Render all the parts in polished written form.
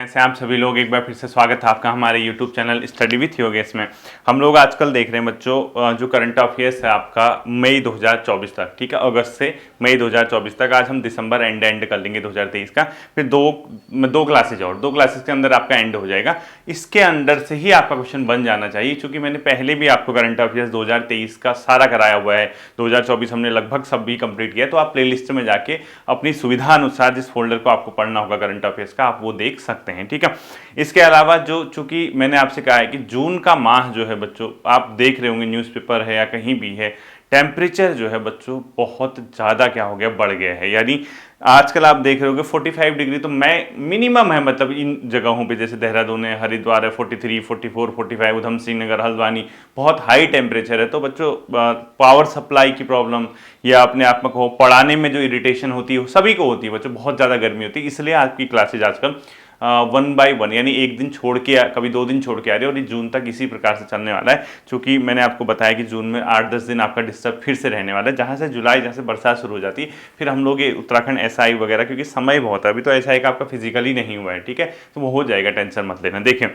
से आप सभी लोग एक बार फिर से स्वागत है आपका हमारे YouTube channel study with Yogesh में। हम लोग आजकल देख रहे हैं बच्चों जो करंट अफेयर्स है आपका मई 2024 तक, ठीक है, अगस्त से मई 2024 तक। आज हम दिसंबर एंड कर लेंगे 2023 का, फिर दो क्लासेज और दो क्लासेज के अंदर आपका एंड हो जाएगा। इसके अंदर से ही आपका क्वेश्चन बन जाना चाहिए, क्योंकि मैंने पहले भी आपको करंट अफेयर्स 2023 का सारा कराया हुआ है। 2024 हमने लगभग सब भी कंप्लीट किया, तो आप प्ले लिस्ट में जाके अपनी सुविधा अनुसार जिस फोल्डर को आपको पढ़ना होगा करंट अफेयर्स का, आप वो देख सकते हैं, ठीक है। इसके अलावा जो चूंकि मैंने आपसे कहा है कि जून का माह जो है बच्चों, आप देख रहे होंगे न्यूज़पेपर है या कहीं भी है, टेम्परेचर जो है बच्चों बहुत ज़्यादा क्या हो गया, बढ़ गया है। यानी आजकल आप देख रहे होंगे 45 डिग्री तो मैं मिनिमम है, मतलब इन जगहों पे जैसे देहरादून है, हरिद्वार है, 43, 44, 45, उधम सिंह नगर, हल्द्वानी, बहुत हाई टेम्परेचर है। तो बच्चों पावर सप्लाई की प्रॉब्लम या अपने आप में कहो पढ़ाने में जो इरिटेशन होती है सभी को होती है बच्चों, बहुत ज़्यादा गर्मी होती है। इसलिए आपकी क्लासेज आजकल 1 by 1 यानी एक दिन छोड़ के, कभी 2 दिन छोड़ के आ रही है, और ये जून तक इसी प्रकार से चलने वाला है। क्योंकि मैंने आपको बताया कि जून में 8-10 दिन आपका डिस्टर्ब फिर से रहने वाला है, जहाँ से जुलाई, जहाँ से बरसात शुरू हो जाती है। फिर हम लोग ये उत्तराखंड एसआई वगैरह, क्योंकि समय बहुत है अभी, तो एसआई का आपका फिजिकली नहीं हुआ है, ठीक है, तो वो हो जाएगा, टेंशन मत लेना। देखें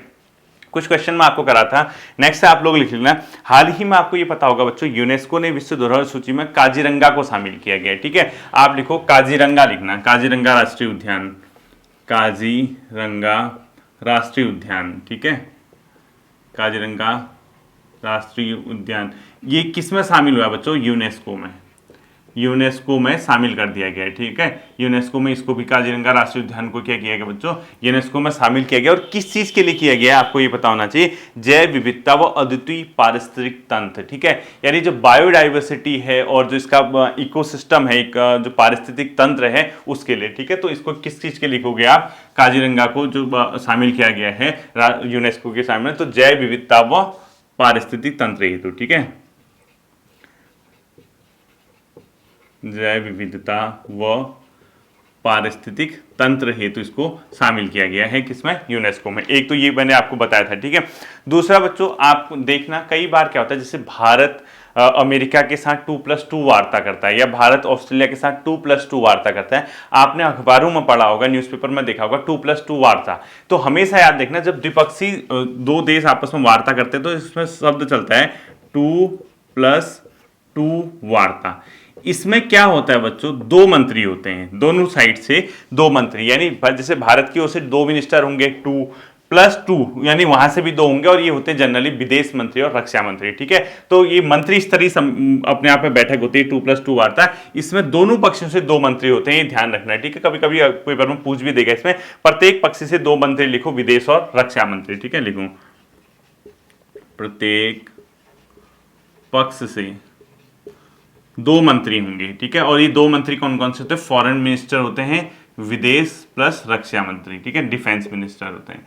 कुछ क्वेश्चन मैं आपको करा था, नेक्स्ट आप लोग लिख लेना। हाल ही में आपको ये पता होगा बच्चों, यूनेस्को ने विश्व धरोहर सूची में काजीरंगा को शामिल किया गया है, ठीक है। आप लिखो काजीरंगा, लिखना काजीरंगा राष्ट्रीय उद्यान, काजीरंगा राष्ट्रीय उद्यान, ठीक है, काजीरंगा राष्ट्रीय उद्यान। ये किस में शामिल हुआ बच्चों? यूनेस्को में, यूनेस्को में शामिल कर दिया गया है, ठीक है। यूनेस्को में इसको भी, काजीरंगा राष्ट्रीय उद्यान को क्या किया गया बच्चों? यूनेस्को में शामिल किया गया। और किस चीज के लिए किया गया है आपको ये पता होना चाहिए, जैव विविधता व अद्वितीय पारिस्थितिक तंत्र, ठीक है। यानी जो बायोडाइवर्सिटी है और जो इसका इकोसिस्टम है, एक जो पारिस्थितिक तंत्र है उसके लिए, ठीक है। तो इसको किस चीज के लिखोगे आप? काजीरंगा को जो शामिल किया गया है यूनेस्को के सामने, तो जैव विविधता व पारिस्थितिक तंत्र हेतु, ठीक है, जैव विविधता व पारिस्थितिक तंत्र हेतु इसको शामिल किया गया है, किसमें? यूनेस्को में। एक तो ये मैंने आपको बताया था, ठीक है। दूसरा बच्चों आप देखना, कई बार क्या होता है, जैसे भारत अमेरिका के साथ 2+2 वार्ता करता है, या भारत ऑस्ट्रेलिया के साथ 2+2 वार्ता करता है। आपने अखबारों में पढ़ा होगा, न्यूज़पेपर में देखा होगा 2+2 वार्ता। तो हमेशा याद देखना, जब द्विपक्षीय दो देश आपस में वार्ता करते हैं तो इसमें शब्द चलता है 2+2 वार्ता। इसमें क्या होता है बच्चों, दो मंत्री होते हैं, दोनों साइड से दो मंत्री, यानी जैसे भारत की ओर से 2 मिनिस्टर होंगे, 2+2 यानी वहां से भी 2 होंगे, और ये होते हैं जनरली विदेश मंत्री और रक्षा मंत्री, ठीक है। तो ये मंत्री स्तरीय अपने आप में बैठक होती है 2+2 वार्ता। इसमें दोनों पक्षों से 2 मंत्री होते हैं, ये ध्यान रखना है, ठीक है। कभी कभी पेपर में पूछ भी देगा, इसमें प्रत्येक पक्ष से 2 मंत्री लिखो, विदेश और रक्षा मंत्री, ठीक है, लिखो प्रत्येक पक्ष से 2 मंत्री होंगे, ठीक है। और ये 2 मंत्री कौन कौन से होते हैं? फॉरेन मिनिस्टर होते हैं, विदेश प्लस रक्षा मंत्री, ठीक है, डिफेंस मिनिस्टर होते हैं।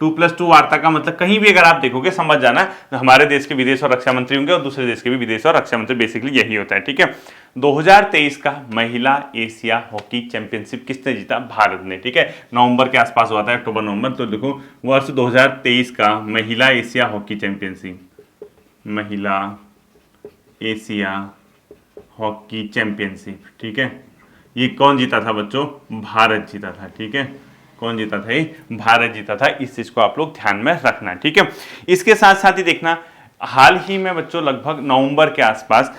2+2 वार्ता का मतलब कहीं भी अगर आप देखोगे समझ जाना, हमारे देश के विदेश और रक्षा मंत्री होंगे और दूसरे देश के भी विदेश और रक्षा मंत्री, बेसिकली यही होता है, ठीक है। 2023 का महिला एशिया हॉकी चैंपियनशिप किसने जीता? भारत ने, ठीक है। नवंबर के आसपास हुआ था, अक्टूबर नवंबर। तो देखो वर्ष 2023 का महिला एशिया हॉकी चैंपियनशिप, महिला एशिया हॉकी चैंपियनशिप, ठीक है, ये कौन जीता था बच्चों? भारत जीता था, ठीक है। कौन जीता था? ये भारत जीता था। इस चीज को आप लोग ध्यान में रखना, ठीक है। इसके साथ साथ ही देखना, हाल ही में बच्चों लगभग नवंबर के आसपास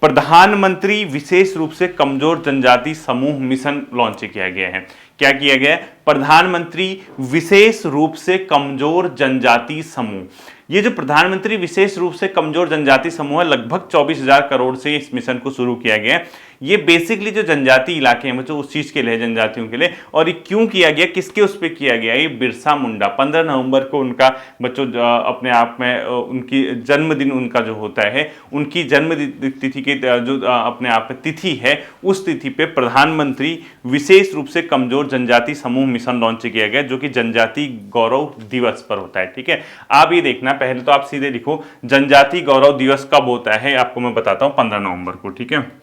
प्रधानमंत्री विशेष रूप से कमजोर जनजाति समूह मिशन लॉन्च किया गया है। क्या किया गया है? प्रधानमंत्री विशेष रूप से कमजोर जनजाति समूह। ये जो प्रधानमंत्री विशेष रूप से कमजोर जनजाति समूह है, लगभग 24,000 करोड़ से इस मिशन को शुरू किया गया है। ये बेसिकली जो जनजाति इलाके हैं बच्चों, उस चीज के लिए, जनजातियों के लिए। और ये क्यों किया गया, किसके उस पर किया गया? ये बिरसा मुंडा, 15 नवंबर को उनका बच्चों अपने आप में उनकी जन्मदिन उनका जो होता है, उनकी जन्म तिथि की जो अपने आप में तिथि है, उस तिथि पे प्रधानमंत्री विशेष रूप से कमजोर जनजाति समूह मिशन लॉन्च किया गया, जो कि जनजाति गौरव दिवस पर होता है, ठीक है। आप ये देखना, पहले तो आप सीधे लिखो जनजाति गौरव दिवस कब होता है, आपको मैं बताता हूं, 15 नवंबर को, ठीक है।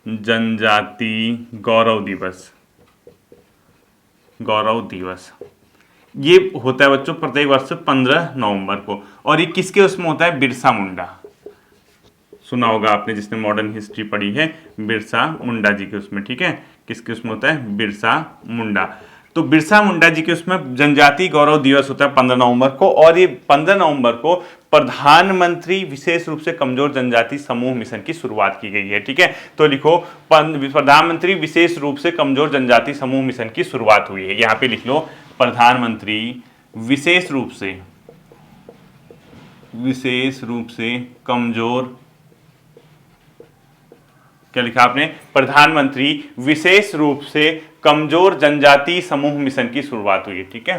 जनजाति गौरव दिवस, गौरव दिवस ये होता है बच्चों प्रत्येक वर्ष 15 नवंबर को। और ये किसके उसमें होता है? बिरसा मुंडा, सुना होगा आपने जिसने मॉडर्न हिस्ट्री पढ़ी है, बिरसा मुंडा जी के उसमें, ठीक है। किसके उसमें होता है? बिरसा मुंडा। तो बिरसा मुंडा जी के उसमें जनजाति गौरव दिवस होता है 15 नवंबर को, और ये 15 नवंबर को प्रधानमंत्री विशेष रूप से कमजोर जनजाति समूह मिशन की शुरुआत की गई है। ठीक है, तो लिखो प्रधानमंत्री विशेष रूप से कमजोर जनजाति समूह मिशन की शुरुआत हुई है। यहां पे लिख लो प्रधानमंत्री विशेष रूप से कमजोर, क्या लिखा आपने, प्रधानमंत्री विशेष रूप से कमजोर जनजाति समूह मिशन की शुरुआत हुई है। ठीक है,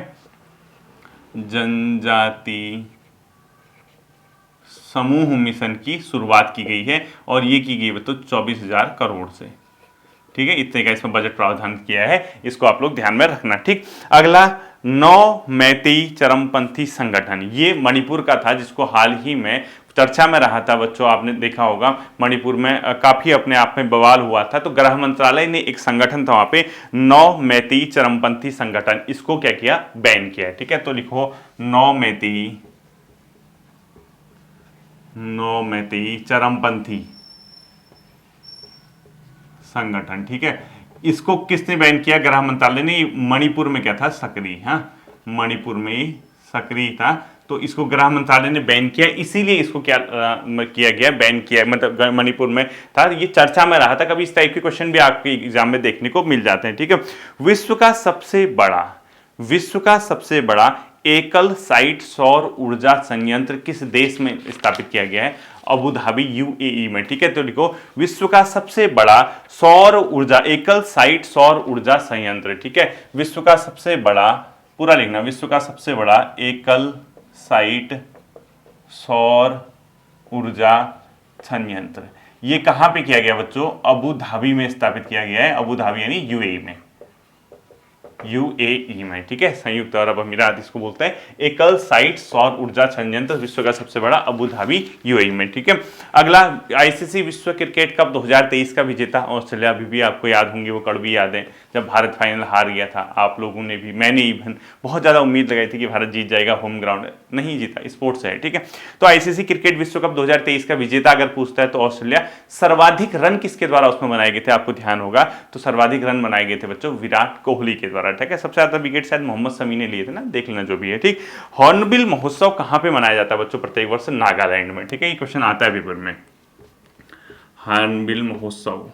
जनजाति समूह मिशन की शुरुआत की गई है और ये की गई तो 24,000 करोड़ से। ठीक है, इतने का इसमें बजट प्रावधान किया है, इसको आप लोग ध्यान में रखना। ठीक, अगला 9 मैतेई चरमपंथी संगठन, ये मणिपुर का था जिसको हाल ही में चर्चा में रहा था बच्चों, आपने देखा होगा मणिपुर में काफी अपने आप में बवाल हुआ था, तो गृह मंत्रालय ने एक संगठन था वहां पे 9 मैतेई चरमपंथी संगठन, इसको क्या किया, बैन किया। ठीक है, तो लिखो 9 मैतेई चरमपंथी संगठन। ठीक है, इसको किसने बैन किया, गृह मंत्रालय ने। मणिपुर में क्या था, सक्रिय, हाँ मणिपुर में सक्रिय था, तो इसको गृह मंत्रालय ने बैन किया, इसीलिए इसको क्या किया गया, बैन किया, मतलब मणिपुर में था, ये चर्चा में रहा था। कभी इस टाइप के क्वेश्चन भी आपके एग्जाम में देखने को मिल जाते हैं। ठीक है, विश्व का सबसे बड़ा एकल साइट सौर ऊर्जा संयंत्र किस देश में स्थापित किया गया है, अबू धाबी यूएई में। ठीक है, तो लिखो विश्व का सबसे बड़ा सौर ऊर्जा एकल साइट सौर ऊर्जा संयंत्र। ठीक है, विश्व का सबसे बड़ा, पूरा लिखना, विश्व का सबसे बड़ा एकल साइट सौर ऊर्जा संयंत्र, ये कहां पे किया गया बच्चों, अबू धाबी में स्थापित किया गया है। अबू धाबी यानी यूएई में, यूएई में। ठीक है, संयुक्त अरब अमीरात इसको बोलते हैं। एकल साइट सौर ऊर्जा संयंत्र विश्व का सबसे बड़ा अबू धाबी यूएई में। ठीक है, अगला आईसीसी विश्व क्रिकेट कप 2023 का विजेता ऑस्ट्रेलिया, अभी भी आपको याद होंगी वो कड़वी यादें, जब भारत फाइनल हार गया था। आप लोगों ने भी, मैंने इवन बहुत ज्यादा उम्मीद लगाई थी कि भारत जीत जाएगा, होम ग्राउंड नहीं जीता, स्पोर्ट्स है। ठीक है, तो आईसीसी क्रिकेट विश्व कप 2023 का विजेता अगर पूछता है तो ऑस्ट्रेलिया। सर्वाधिक रन किसके द्वारा उसमें बनाए गए थे, आपको ध्यान होगा, तो सर्वाधिक रन बनाए गए थे बच्चों विराट कोहली के द्वारा। ठीक है, सबसे ज्यादा विकेट शायद मोहम्मद शमी ने लिए थे ना, देख लेना जो भी है। ठीक, हॉर्नबिल महोत्सव कहां पे मनाया जाता है बच्चों, प्रत्येक वर्ष नागालैंड में। ठीक है, ये क्वेश्चन आता है पेपर में, हॉर्नबिल महोत्सव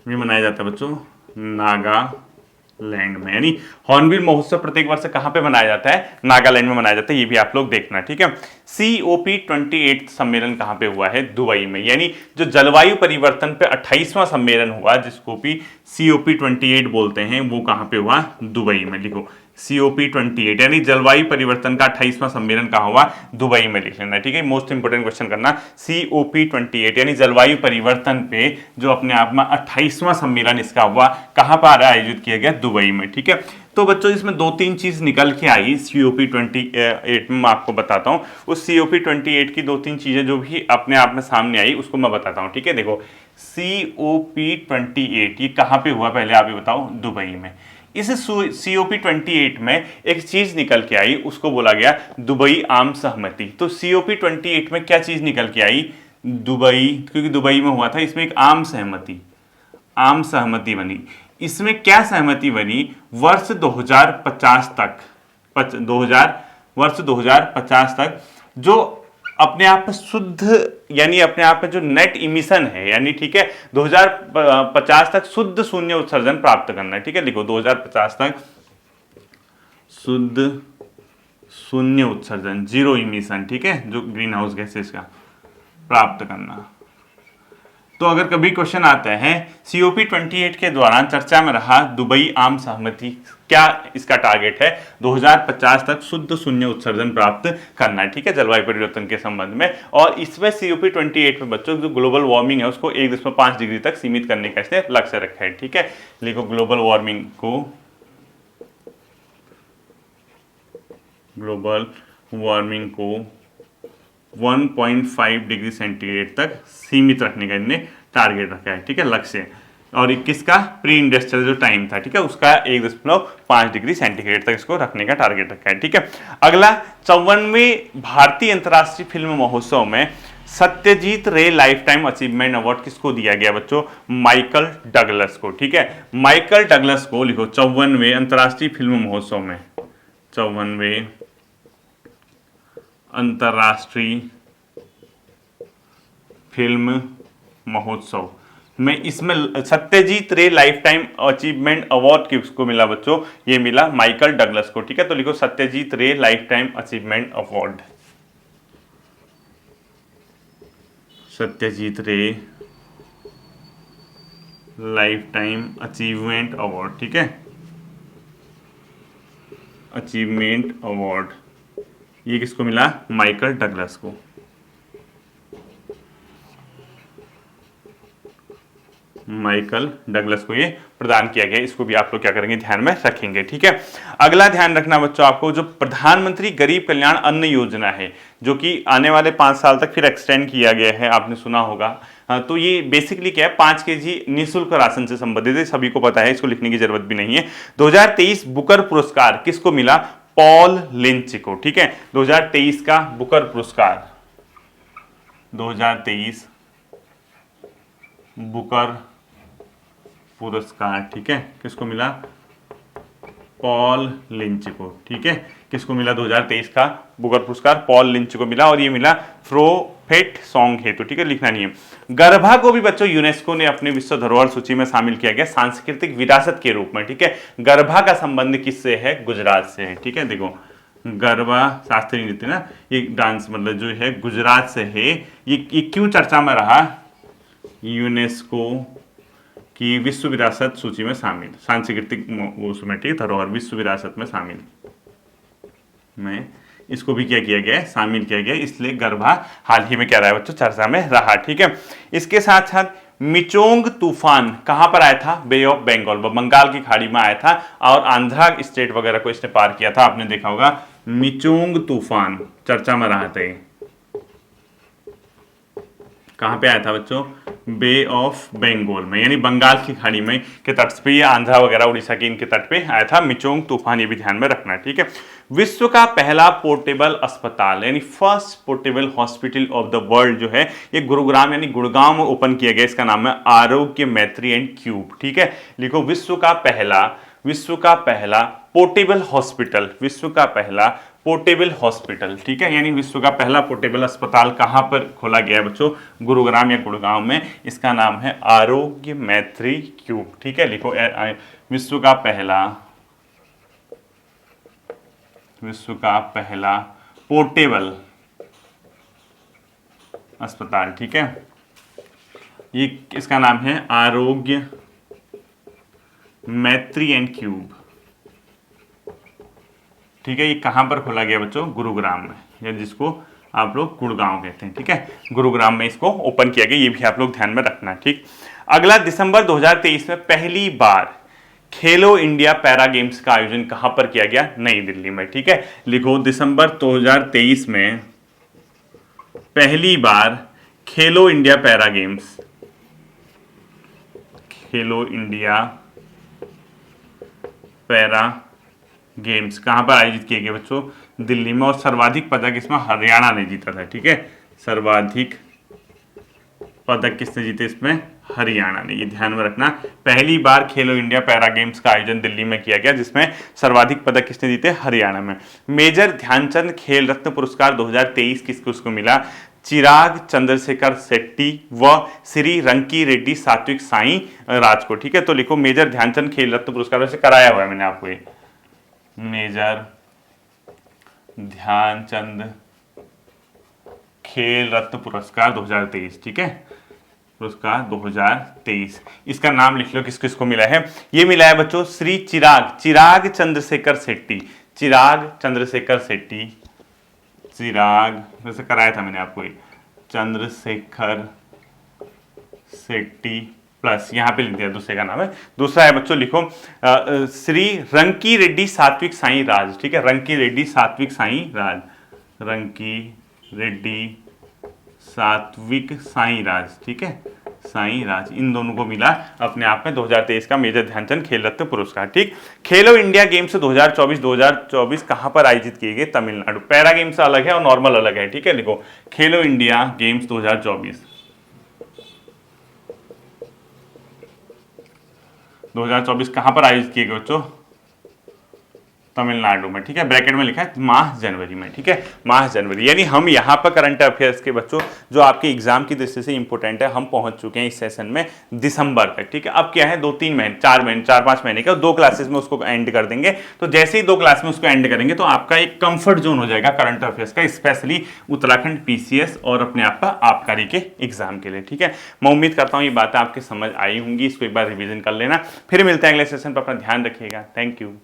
में मनाया जाता है बच्चों नागालैंड में, यानी हॉर्नबिल महोत्सव प्रत्येक वर्ष कहां पे मनाया जाता है, नागालैंड में मनाया जाता है, ये भी आप लोग देखना। ठीक है, COP28 सम्मेलन कहां पे हुआ है, दुबई में, यानी जो जलवायु परिवर्तन पे 28वां सम्मेलन हुआ जिसको भी COP28 बोलते हैं, वो कहां पे हुआ, दुबई में। लिखो COP28 यानी जलवायु परिवर्तन का 28वां सम्मेलन कहां हुआ, दुबई में, लिख लेना। ठीक है, मोस्ट इंपोर्टेंट क्वेश्चन करना, COP28 यानी जलवायु परिवर्तन पे जो अपने आप में 28वां सम्मेलन इसका हुआ, कहां पर आयोजित किया गया, दुबई में। ठीक है, तो बच्चों इसमें 2-3 चीज निकल के आई COP28 में, मैं आपको बताता हूं उस COP28 की 2-3 चीजें जो भी अपने आप में सामने आई उसको मैं बताता हूं। ठीक है, देखो COP28 ये कहां पे हुआ, पहले आप ही बताओ, दुबई में। इस COP28 में एक चीज निकल के आई, उसको बोला गया दुबई आम सहमति। तो COP28 में क्या चीज निकल के आई, दुबई, क्योंकि दुबई में हुआ था, इसमें एक आम सहमति बनी। इसमें क्या सहमति बनी, वर्ष 2050 तक, वर्ष 2050 तक जो अपने आप में शुद्ध, यानी अपने आप में जो नेट इमिशन है, यानी ठीक है 2050 तक शुद्ध शून्य उत्सर्जन प्राप्त करना है। ठीक है, लिखो 2050 तक शुद्ध शून्य उत्सर्जन, जीरो इमिशन। ठीक है, जो ग्रीन हाउस गैसेस का प्राप्त करना। तो अगर कभी क्वेश्चन आता है COP28 के दौरान चर्चा में रहा दुबई आम सहमति, क्या इसका टारगेट है, 2050 तक शुद्ध शून्य उत्सर्जन प्राप्त करना है। ठीक है, जलवायु परिवर्तन के संबंध में। और इसमें COP28 में बच्चों जो ग्लोबल वार्मिंग है उसको 1.5 डिग्री तक सीमित करने का इसने लक्ष्य रखा है। ठीक है, लिखो ग्लोबल वार्मिंग को 1.5 डिग्री सेंटीग्रेड तक सीमित रखने का इन्हें टारगेट रखा है। ठीक है, लक्ष्य, और 21 का प्री इंडस्ट्रियल जो टाइम था, ठीक है, उसका 1.5 डिग्री सेंटीग्रेड तक इसको रखने का टारगेट रखा है। ठीक है, अगला 54वें भारतीय अंतर्राष्ट्रीय फिल्म महोत्सव में सत्यजीत रे लाइफ टाइम अचीवमेंट अवार्ड किसको दिया गया बच्चों? माइकल डगलस को। ठीक है, माइकल डगलस को लिखो 54वें अंतर्राष्ट्रीय फिल्म महोत्सव में, 54वें अंतर्राष्ट्रीय फिल्म महोत्सव में इसमें सत्यजीत रे लाइफ टाइम अचीवमेंट अवार्ड किसको मिला बच्चों? ये मिला माइकल डगलस को। ठीक है, तो लिखो सत्यजीत रे life time achievement award, Satyajit रे लाइफ टाइम अचीवमेंट अवार्ड। ठीक है, अचीवमेंट अवार्ड ये किसको मिला? माइकल डगलस को। माइकल डगलस को ये प्रदान किया गया, इसको भी आप लोग क्या करेंगे? ध्यान में रखेंगे। ठीक है, अगला ध्यान रखना बच्चों आपको, जो प्रधानमंत्री गरीब कल्याण अन्न योजना है, जो कि आने वाले 5 साल तक फिर एक्सटेंड किया गया है, आपने सुना होगा। तो ये बेसिकली क्या है? 5 केजी निःशुल्क राशन से संबंधित है, सभी को पता है, इसको लिखने की जरूरत भी नहीं है। 2023 बुकर पुरस्कार किसको मिला? पॉल लिंच को। ठीक है, 2023 का बुकर पुरस्कार, 2023 बुकर पुरस्कार, ठीक है, किसको मिला? पॉल लिंच को। ठीक है, किसको मिला? 2023 का बुकर पुरस्कार पॉल लिंच को मिला, और ये मिला प्रोफेट सॉन्ग हेतु। ठीक है, लिखना नहीं है। गरबा को भी बच्चों यूनेस्को ने अपने विश्व धरोहर सूची में शामिल किया गया सांस्कृतिक विरासत के रूप में। ठीक है, गरबा का संबंध किससे है? गुजरात से है। ठीक है, देखो गरबा शास्त्रीय नृत्य ना, ये डांस मतलब जो है गुजरात से है। ये क्यों चर्चा में रहा? यूनेस्को की विश्व विरासत सूची में शामिल, सांस्कृतिक उसमें, ठीक, धरोहर विश्व विरासत में शामिल में इसको भी क्या किया गया है? शामिल किया गया, इसलिए गरबा हाल ही में क्या रहा है बच्चों? चर्चा में रहा। ठीक है, इसके साथ साथ मिचोंग तूफान कहां पर आया था? बे ऑफ बंगाल, बंगाल की खाड़ी में आया था, और आंध्रा स्टेट वगैरह को इसने पार किया था, आपने देखा होगा। मिचोंग तूफान चर्चा में रहा था, कहां पे आया था बच्चों? बे ऑफ बंगाल में, यानी बंगाल की खाड़ी में के तट पे, ये आंध्रा वगैरह उड़ीसा के इनके तट पे आया था मिचोंग तूफान, ये भी ध्यान में रखना है। ठीक है, विश्व का पहला पोर्टेबल अस्पताल यानी first portable hospital of the world जो है, ये गुरुग्राम यानी गुड़गांव में ओपन किया गया। इसका नाम है आरोग्य मैत्री एंड क्यूब। ठीक है, लिखो विश्व का पहला पोर्टेबल हॉस्पिटल, विश्व का पहला पोर्टेबल हॉस्पिटल। ठीक है, यानी विश्व का पहला पोर्टेबल अस्पताल कहां पर खोला गया बच्चों? गुरुग्राम या गुड़गांव में। इसका नाम है आरोग्य मैत्री क्यूब। ठीक है, लिखो विश्व का पहला पोर्टेबल अस्पताल। ठीक है, ये इसका नाम है आरोग्य मैत्री एंड क्यूब। ठीक है, ये कहां पर खोला गया बच्चों? गुरुग्राम में, या जिसको आप लोग गुड़गांव कहते हैं। ठीक है, गुरुग्राम में इसको ओपन किया गया, ये भी आप लोग ध्यान में रखना। ठीक, अगला दिसंबर 2023 में पहली बार खेलो इंडिया पैरा गेम्स का आयोजन कहां पर किया गया? नई दिल्ली में। ठीक है, लिखो दिसंबर 2023 में पहली बार खेलो इंडिया पैरा गेम्स, खेलो इंडिया पैरा गेम्स कहां पर आयोजित किए गए बच्चों? दिल्ली में, और सर्वाधिक पदक इसमें हरियाणा ने जीता था। ठीक है, सर्वाधिक पदक किसने जीते इसमें? हरियाणा ने, ये ध्यान में रखना। पहली बार खेलो इंडिया पैरा गेम्स का आयोजन दिल्ली में किया गया, जिसमें सर्वाधिक पदक किसने जीते? हरियाणा में। मेजर ध्यानचंद खेल रत्न पुरस्कार 2023 किसको मिला? चिराग चंद्रशेखर शेट्टी व श्री रंकी रेड्डी सात्विक साई राज को। ठीक है, तो लिखो मेजर ध्यानचंद खेल रत्न पुरस्कार वैसे कराया हुआ है मैंने आपको, ये मेजर ध्यानचंद खेल रत्न पुरस्कार 2023। ठीक है, पुरस्कार 2023, इसका नाम लिख लो किस किसको मिला है। ये मिला है बच्चों श्री चिराग चंद्रशेखर शेट्टी, चिराग वैसे कराया था मैंने आपको, चंद्रशेखर शेट्टी प्लस यहाँ पे लिख दिया, दूसरे का नाम है। दूसरा है बच्चों लिखो श्री रंकी रेड्डी सात्विक साई राज। ठीक है, रंकी रेड्डी सात्विक साई राज, रंकी रेड्डी सात्विक साई राज। ठीक है, साईं राज, इन दोनों को मिला अपने आप में 2023 का मेजर ध्यानचंद खेल रत्न पुरस्कार। ठीक, खेलो इंडिया गेम्स 2024 कहां पर आयोजित किए गए? तमिलनाडु। पैरा गेम्स अलग है और नॉर्मल अलग है। ठीक है, लिखो खेलो इंडिया गेम्स 2024 कहां पर आयोजित किए गए बच्चों? तमिलनाडु में। ठीक है, ब्रैकेट में लिखा है माह जनवरी में। ठीक है, माह जनवरी, यानी हम यहाँ पर करंट अफेयर्स के बच्चों जो आपके एग्जाम की दृष्टि से इंपॉर्टेंट है, हम पहुंच चुके हैं इस सेशन में दिसंबर तक। ठीक है, अब क्या है 2-3 महीने 4-5 महीने का 2 क्लासेस में उसको एंड कर देंगे। तो जैसे ही 2 क्लास में उसको एंड करेंगे तो आपका एक कंफर्ट जोन हो जाएगा करंट अफेयर्स का, स्पेशली उत्तराखंड पीसीएस और अपने आप का आबकारी के एग्जाम के लिए। ठीक है, मैं उम्मीद करता हूँ ये बातें आपके समझ आई होंगी, इसको एक बार रिविजन कर लेना। फिर मिलते हैं अगले सेशन पर, अपना ध्यान रखिएगा। Thank you.